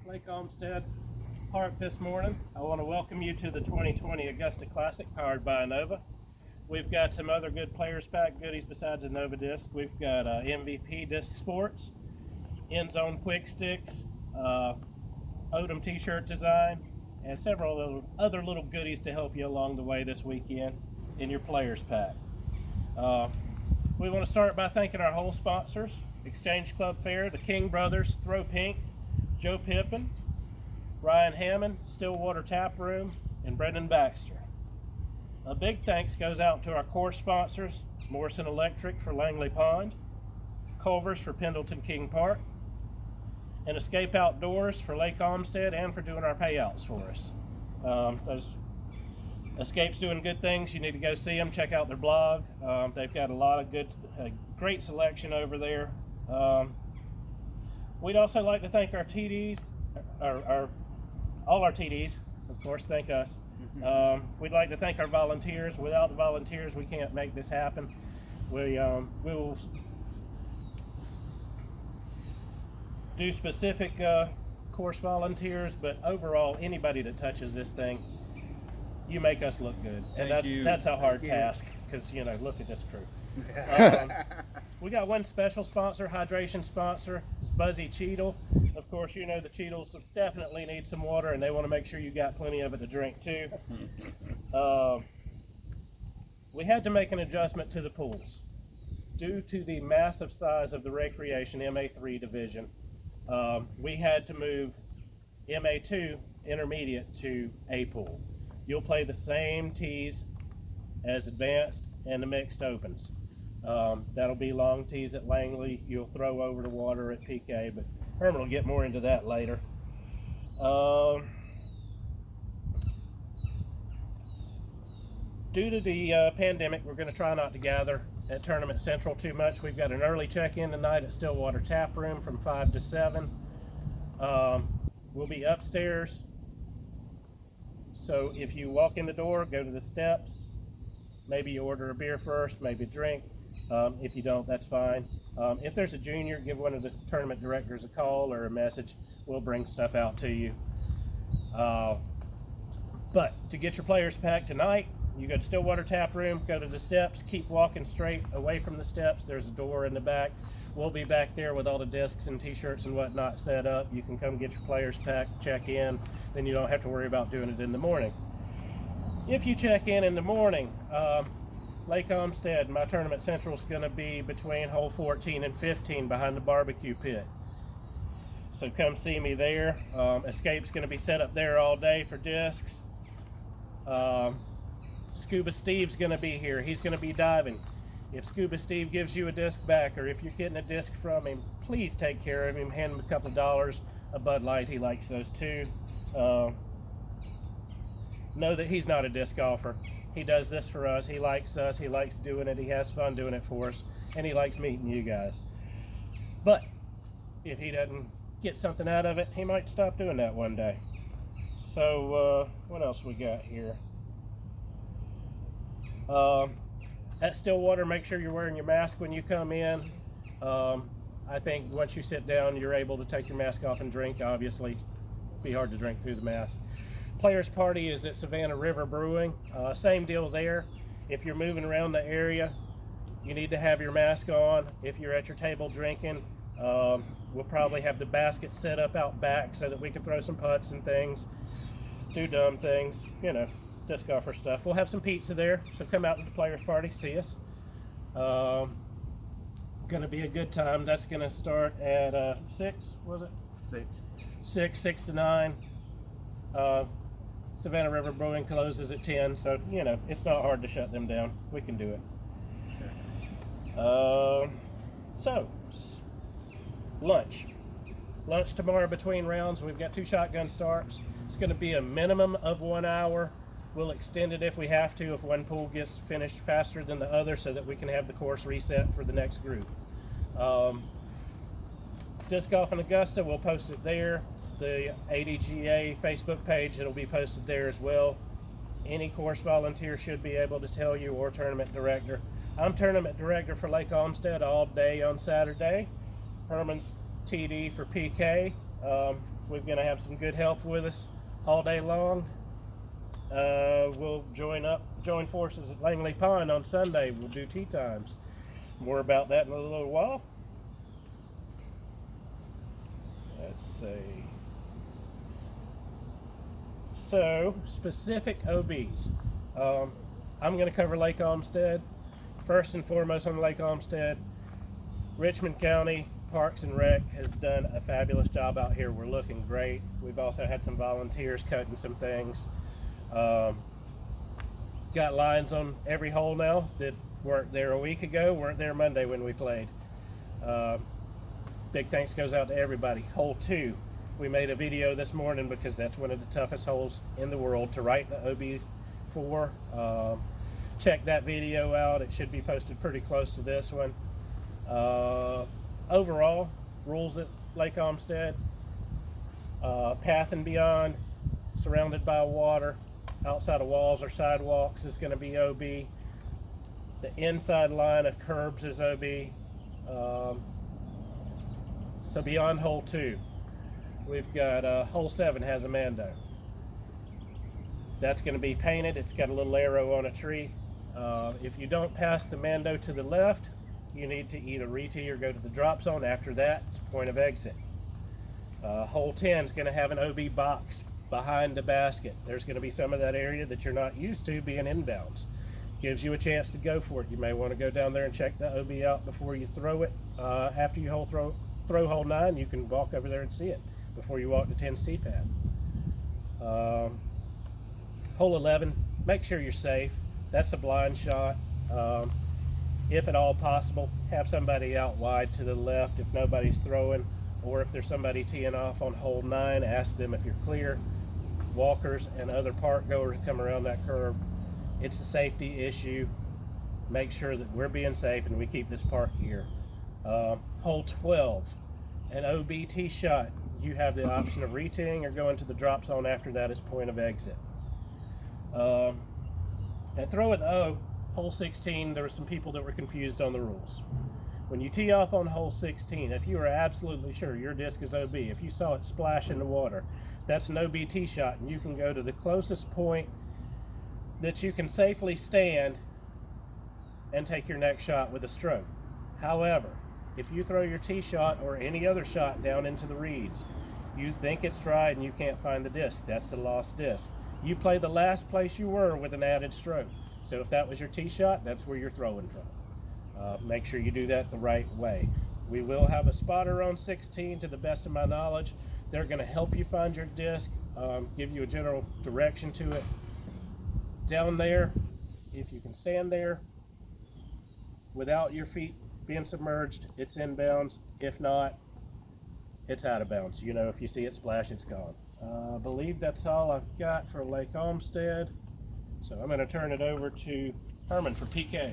Lake Olmsted Park this morning. I want to welcome you to the 2020 Augusta Classic powered by Nova. We've got some other good Players Pack goodies besides the Nova disc. We've got MVP Disc Sports, End Zone Quick Sticks, Odom t-shirt design, and several other little goodies to help you along the way this weekend in your Players Pack. We want to start by thanking our whole sponsors: Exchange Club Fair, the King Brothers, Throw Pink, Joe Pippin, Ryan Hammond, Stillwater Tap Room, and Brendan Baxter. A big thanks goes out to our course sponsors: Morrison Electric for Langley Pond, Culver's for Pendleton King Park, and Escape Outdoors for Lake Olmsted and for doing our payouts for us. Escape's doing good things. You need to go see them. Check out their blog. They've got a lot of great selection over there. We'd also like to thank our TDs, all our TDs, of course. Thank us. We'd like to thank our volunteers. Without the volunteers, we can't make this happen. We will do specific course volunteers, but overall, anybody that touches this thing, you make us look good, and that's a hard task, because look at this crew. We got one special sponsor, hydration sponsor, is Buzzy Cheadle. Of course, the Cheadles definitely need some water, and they want to make sure you got plenty of it to drink too. We had to make an adjustment to the pools due to the massive size of the recreation MA3 division. We had to move MA2 intermediate to A pool. You'll play the same tees as advanced and the mixed opens. That'll be long tees at Langley. You'll throw over the water at PK, but Herman will get more into that later. Due to the pandemic, we're going to try not to gather at Tournament Central too much. We've got an early check-in tonight at Stillwater Tap Room from 5 to 7. We'll be upstairs. So if you walk in the door, go to the steps. Maybe you order a beer first, maybe a drink. If you don't, that's fine. If there's a junior, give one of the tournament directors a call or a message. We'll bring stuff out to you. But to get your Players Pack tonight, you go to Stillwater Tap Room, go to the steps, keep walking straight away from the steps. There's a door in the back. We'll be back there with all the discs and t-shirts and whatnot set up. You can come get your Players Pack, check in, then you don't have to worry about doing it in the morning. If you check in the morning, Lake Olmsted, my Tournament Central is going to be between hole 14 and 15 behind the barbecue pit. So come see me there. Escape's going to be set up there all day for discs. Scuba Steve's going to be here. He's going to be diving. If Scuba Steve gives you a disc back, or if you're getting a disc from him, please take care of him. Hand him a couple of dollars, a Bud Light. He likes those too. Know that he's not a disc golfer. He does this for us. He likes us. He likes doing it. He has fun doing it for us, and he likes meeting you guys. But if he doesn't get something out of it, he might stop doing that one day. So what else we got here? At Stillwater, make sure you're wearing your mask when you come in. I think once you sit down, you're able to take your mask off and drink. Obviously, be hard to drink through the mask. Players Party is at Savannah River Brewing. Same deal there. If you're moving around the area, you need to have your mask on. If you're at your table drinking, we'll probably have the basket set up out back so that we can throw some putts and things, do dumb things, disc golfer stuff. We'll have some pizza there, so come out to the Players Party, see us. Gonna be a good time. That's gonna start at 6, was it? 6 to 9. Savannah River Brewing closes at 10, so it's not hard to shut them down. We can do it. So lunch tomorrow between rounds. We've got 2 shotgun starts. It's going to be a minimum of 1 hour. We'll extend it if we have to, if one pool gets finished faster than the other, so that we can have the course reset for the next group. Disc Golf in Augusta, we'll post it there. The ADGA Facebook page, it'll be posted there as well. Any course volunteer should be able to tell you, or tournament director. I'm tournament director for Lake Olmsted all day on Saturday. Herman's TD for PK, We're going to have some good help with us all day long. We'll join forces at Langley Pond on Sunday. We'll do tea times. More about that in a little while. Let's see. So, specific OBs. I'm going to cover Lake Olmsted. First and foremost on Lake Olmsted, Richmond County Parks and Rec has done a fabulous job out here. We're looking great. We've also had some volunteers cutting some things. Got lines on every hole now that weren't there a week ago, weren't there Monday when we played. Big thanks goes out to everybody. Hole 2, we made a video this morning because that's one of the toughest holes in the world to write the OB for. Check that video out. It should be posted pretty close to this one. Overall, rules at Lake Olmsted, path and beyond, surrounded by water, outside of walls or sidewalks is going to be OB. The inside line of curbs is OB. So beyond hole 2, we've got hole 7 has a mando. That's going to be painted. It's got a little arrow on a tree. If you don't pass the mando to the left, you need to either re-tee or go to the drop zone. After that, it's point of exit. Hole 10 is going to have an OB box behind the basket. There's going to be some of that area that you're not used to being inbounds. Gives you a chance to go for it. You may want to go down there and check the OB out before you throw it. After you throw hole 9, you can walk over there and see it before you walk to 10's tee pad. Hole 11, make sure you're safe. That's a blind shot. If at all possible, have somebody out wide to the left if nobody's throwing, or if there's somebody teeing off on hole 9, ask them if you're clear. Walkers and other park goers come around that curve. It's a safety issue. Make sure that we're being safe and we keep this park here. Hole 12, an OB tee shot. You have the option of re-teeing or going to the drop zone. After that is point of exit. At throw at O, hole 16, there were some people that were confused on the rules. When you tee off on hole 16, if you are absolutely sure your disc is OB, if you saw it splash in the water, that's an OB tee shot, and you can go to the closest point that you can safely stand and take your next shot with a stroke. However, if you throw your tee shot or any other shot down into the reeds, you think it's dry and you can't find the disc, that's the lost disc. You play the last place you were with an added stroke. So if that was your tee shot, that's where you're throwing from. Make sure you do that the right way. We will have a spotter on 16 to the best of my knowledge. They're going to help you find your disc, give you a general direction to it. Down there, if you can stand there without your feet being submerged, it's inbounds. If not, it's out of bounds. You know, if you see it splash, it's gone. I believe that's all I've got for Lake Olmsted. So I'm going to turn it over to Herman for PK.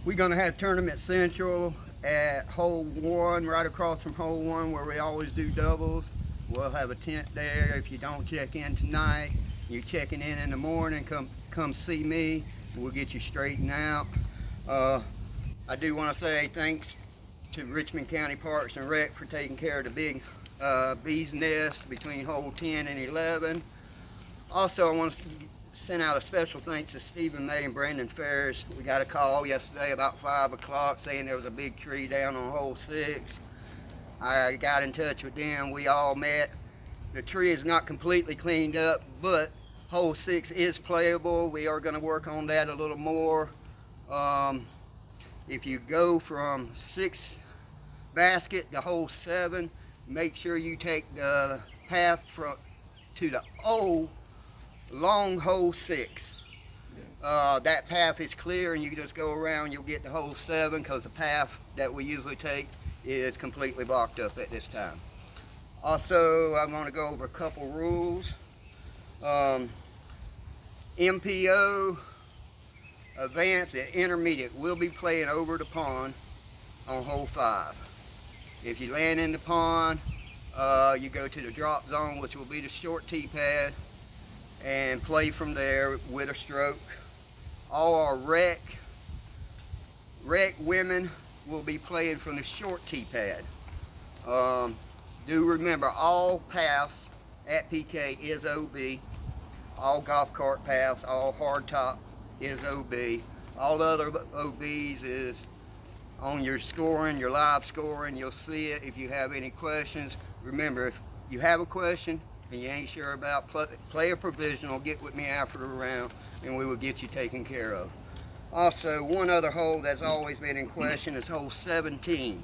We're going to have Tournament Central at hole 1, right across from hole 1 where we always do doubles. We'll have a tent there. If you don't check in tonight, you're checking in the morning, come see me. We'll get you straightened out. I do want to say thanks to Richmond County Parks and Rec for taking care of the big bee's nest between hole 10 and 11. Also, I want to send out a special thanks to Stephen May and Brandon Ferris. We got a call yesterday about 5 o'clock saying there was a big tree down on hole 6. I got in touch with them. We all met. The tree is not completely cleaned up, but hole 6 is playable. We are going to work on that a little more. If you go from 6 basket to hole 7, make sure you take the path to the O long hole 6. That path is clear and you just go around, you'll get to hole 7 because the path that we usually take is completely blocked up at this time. Also, I'm going to go over a couple rules. MPO, advanced and intermediate will be playing over the pond on hole 5. If you land in the pond, you go to the drop zone, which will be the short tee pad, and play from there with a stroke. All our rec women will be playing from the short tee pad. Do remember, all paths at PK is OB. All golf cart paths, all hardtop is OB. All the other OBs is on your scoring, your live scoring. You'll see it if you have any questions. Remember, if you have a question and you ain't sure about, play a provisional, get with me after the round, and we will get you taken care of. Also, one other hole that's always been in question is hole 17.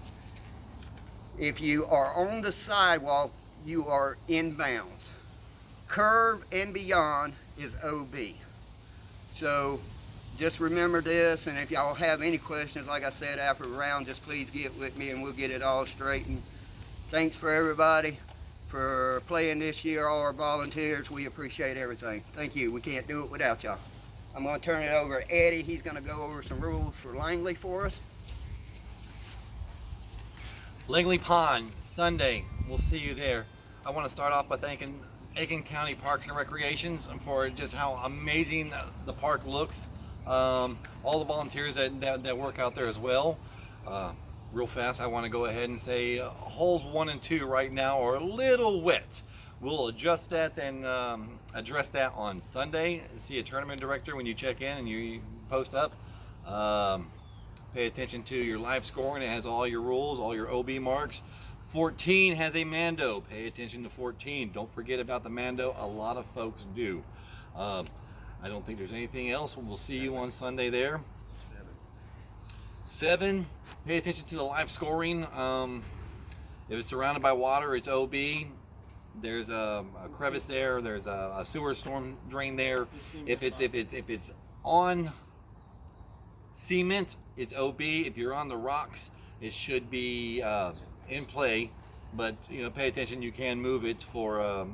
If you are on the sidewalk, you are in bounds. Curve and beyond is OB. So just remember this, and if y'all have any questions, like I said, after the round, just please get with me and we'll get it all straightened. Thanks for everybody for playing this year, all our volunteers. We appreciate everything. Thank you. We can't do it without y'all. I'm going to turn it over to Eddie. He's going to go over some rules for Langley for us. Langley Pond, Sunday. We'll see you there. I want to start off by thanking Aiken County Parks and Recreations for just how amazing the park looks. All the volunteers that work out there as well. Real fast, I want to go ahead and say holes 1 and 2 right now are a little wet. We'll adjust that and address that on Sunday. See a tournament director when you check in and you post up. Pay attention to your live scoring. It has all your rules, all your OB marks. 14 has a Mando. Pay attention to 14. Don't forget about the Mando. A lot of folks do. I don't think there's anything else. We'll see you on Sunday there. 7, pay attention to the live scoring. If it's surrounded by water, it's OB. There's a crevice there. There's a sewer storm drain there. If it's on cement, it's OB. If you're on the rocks, it should be in play. But pay attention. You can move it for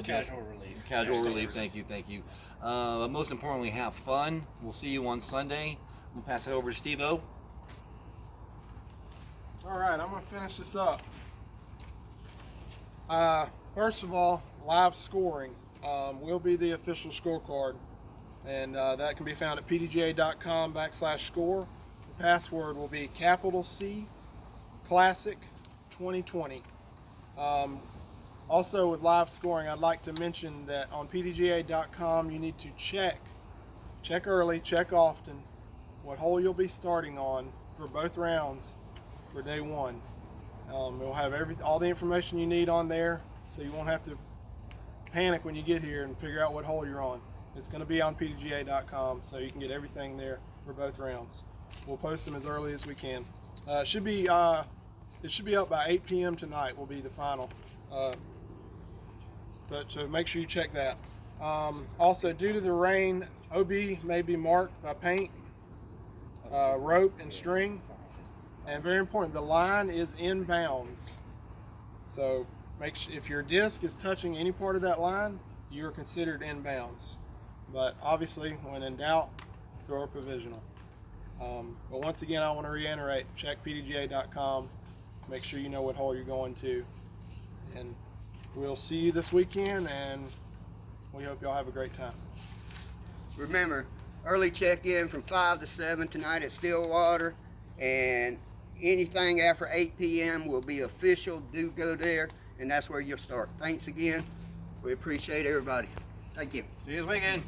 Casual relief. Casual relief. Thank you. But most importantly, have fun. We'll see you on Sunday. We'll pass it over to Steve-O. All right, I'm going to finish this up. First of all, live scoring will be the official scorecard, and that can be found at pdga.com/score. The password will be capital C Classic 2020. Also, with live scoring, I'd like to mention that on pdga.com you need to check early, check often what hole you'll be starting on for both rounds for day 1. We'll have all the information you need on there, so you won't have to panic when you get here and figure out what hole you're on. It's going to be on pdga.com, so you can get everything there for both rounds. We'll post them as early as we can. It should be up by 8 p.m. tonight. Will be the final. But so make sure you check that. Also, due to the rain, OB may be marked by paint, rope, and string. And very important, the line is in bounds. So make sure if your disc is touching any part of that line, you are considered in bounds. But obviously, when in doubt, throw a provisional. But once again, I want to reiterate, check pdga.com. Make sure you know what hole you're going to. And we'll see you this weekend, and we hope y'all have a great time. Remember, early check-in from 5 to 7 tonight at Stillwater, and anything after 8 p.m. will be official. Do go there, and that's where you'll start. Thanks again. We appreciate everybody. Thank you. See you this weekend.